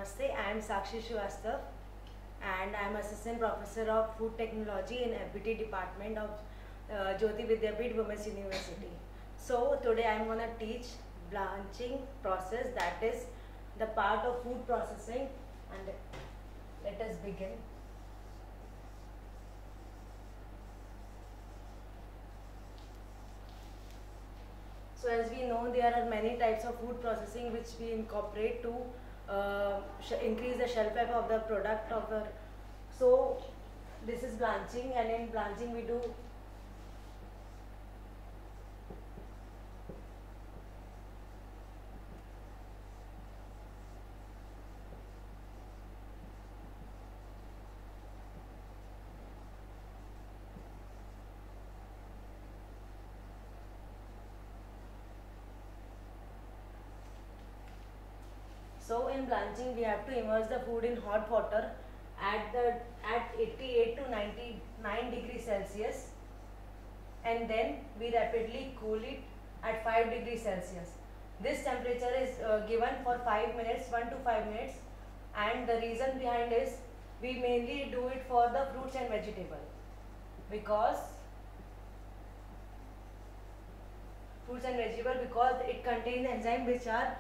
Namaste, I am Sakshi Srivastav and I am Assistant Professor of Food Technology in FBT Department of Jyoti Vidyapeeth Women's University. So today I am going to teach blanching process, that is the part of food processing, and let us begin. So as we know, there are many types of food processing which we incorporate to increase the shelf life of the product of the. So this is blanching, and in blanching we do So in blanching we have to immerse the food in hot water at 88 to 99 degrees Celsius, and then we rapidly cool it at 5 degrees Celsius. This temperature is given for 5 minutes, 1 to 5 minutes, and the reason behind is we mainly do it for the fruits and vegetables, because it contains enzymes which are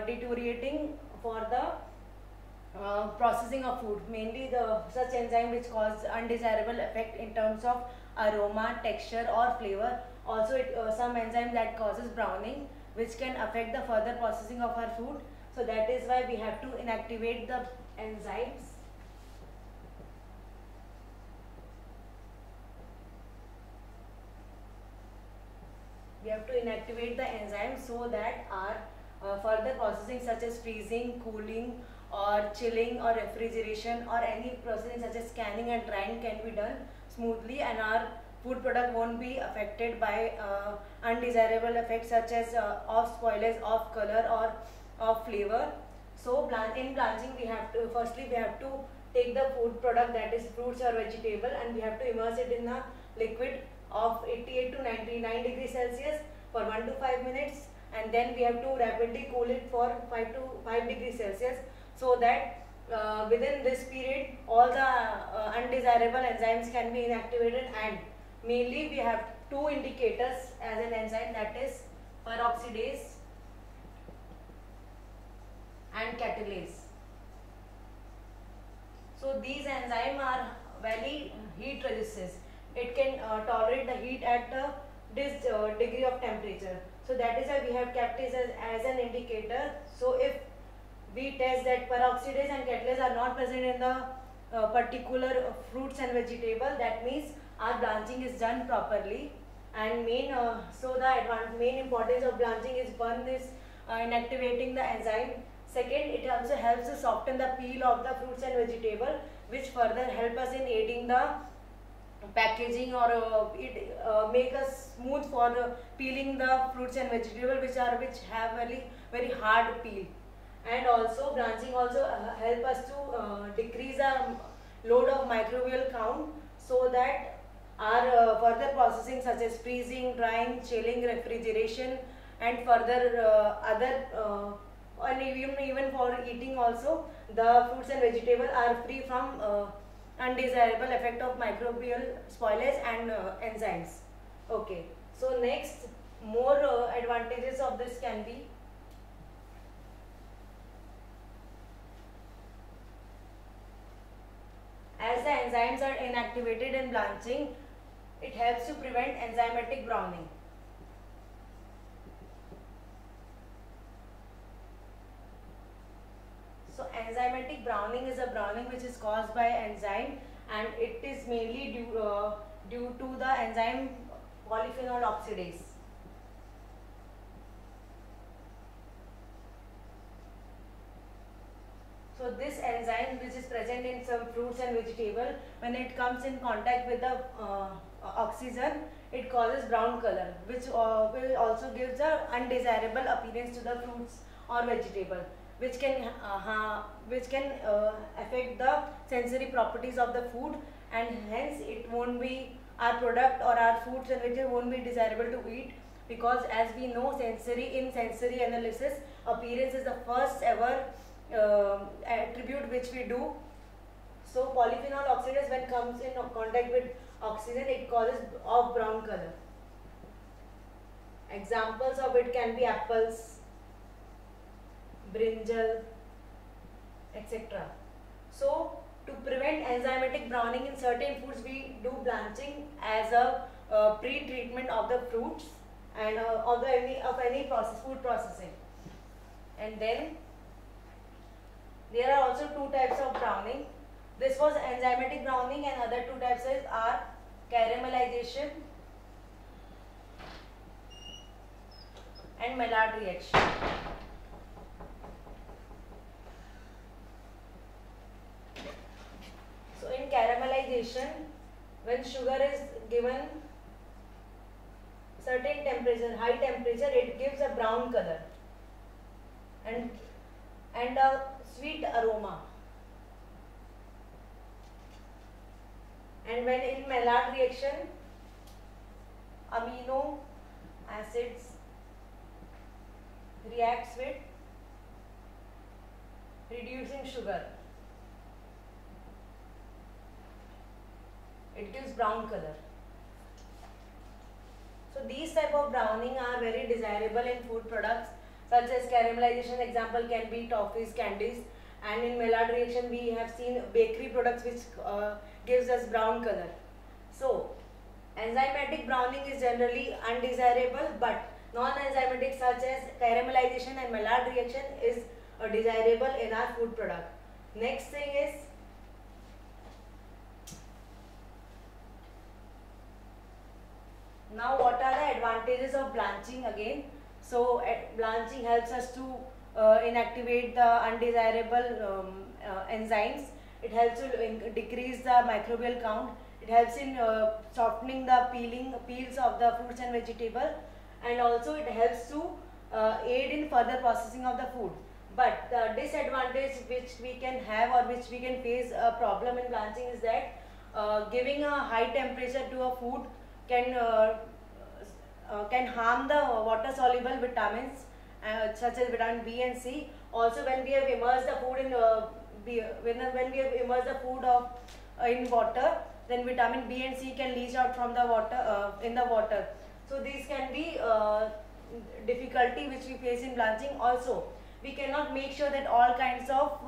deteriorating for the processing of food, mainly the such enzyme which cause undesirable effect in terms of aroma, texture or flavor. Also some enzyme that causes browning, which can affect the further processing of our food. So that is why we have to inactivate the enzymes. We have to inactivate the enzymes so that our further processing such as freezing, cooling or chilling or refrigeration or any processing such as scanning and drying can be done smoothly, and our food product won't be affected by undesirable effects such as off spoilage, off color or off flavor. So in blanching we have to take the food product, that is fruits or vegetable, and we have to immerse it in a liquid of 88 to 99 degrees Celsius for 1 to 5 minutes, and then we have to rapidly cool it for 5 degrees Celsius, so that within this period all the undesirable enzymes can be inactivated. And mainly we have two indicators as an enzyme, that is peroxidase and catalase. So these enzymes are very heat resistant. It can tolerate the heat at this degree of temperature. So that is why we have kept it as an indicator. So if we test that peroxidase and catalase are not present in the particular fruits and vegetable, that means our blanching is done properly. And main importance of blanching is, one is inactivating the enzyme. Second, it also helps to soften the peel of the fruits and vegetable, which further help us in aiding the packaging, or make us smooth for peeling the fruits and vegetables which have very hard peel. And also blanching also help us to decrease our load of microbial count, so that our further processing such as freezing, drying, chilling, refrigeration and further and even for eating also, the fruits and vegetables are free from undesirable effect of microbial spoilage and enzymes. Okay, so next, more advantages of this can be: as the enzymes are inactivated in blanching, it helps to prevent enzymatic browning. So enzymatic browning is a browning which is caused by enzyme, and it is mainly due to the enzyme polyphenol oxidase. So this enzyme, which is present in some fruits and vegetable, when it comes in contact with the oxygen, it causes brown color, which will also give the undesirable appearance to the fruits or vegetable, which can affect the sensory properties of the food, and hence it won't be, our product or our foods and vegetables won't be desirable to eat, because as we know, sensory analysis, appearance is the first ever attribute which we do. So polyphenol oxidase, when comes in contact with oxygen, it causes off brown color. Examples of it can be apples, brinjal, etc. So to prevent enzymatic browning in certain foods, we do blanching as a pre-treatment of the fruits and of any process, food processing. And then there are also two types of browning. This was enzymatic browning, and other two types are caramelization and Maillard reaction. So in caramelization, when sugar is given certain temperature, high temperature, it gives a brown color and a sweet aroma. And when in Maillard reaction, amino acids reacts with reducing sugar. It gives brown color. So these type of browning are very desirable in food products such as caramelization. Example can be toffees, candies, and in Maillard reaction we have seen bakery products which gives us brown color. So enzymatic browning is generally undesirable, but non-enzymatic such as caramelization and Maillard reaction is desirable in our food product. Next thing is now what are the advantages of blanching again. So blanching helps us to inactivate the undesirable enzymes. It helps to decrease the microbial count. It helps in softening the peels of the fruits and vegetables, and also it helps to aid in further processing of the food. But the disadvantage which we can have or which we can face a problem in blanching is that giving a high temperature to a food can harm the water soluble vitamins such as vitamin B and C. Also, when we have immersed the food in when we have immersed the food in water, then vitamin B and C can leach out from the water in the water. So these can be difficulty which we face in blanching. Also, we cannot make sure that all kinds of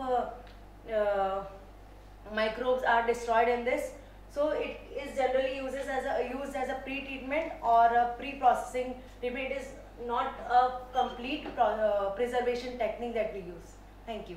microbes are destroyed in this. So it is generally used as a pre-treatment or a pre-processing treatment. It is not a complete preservation technique that we use. Thank you.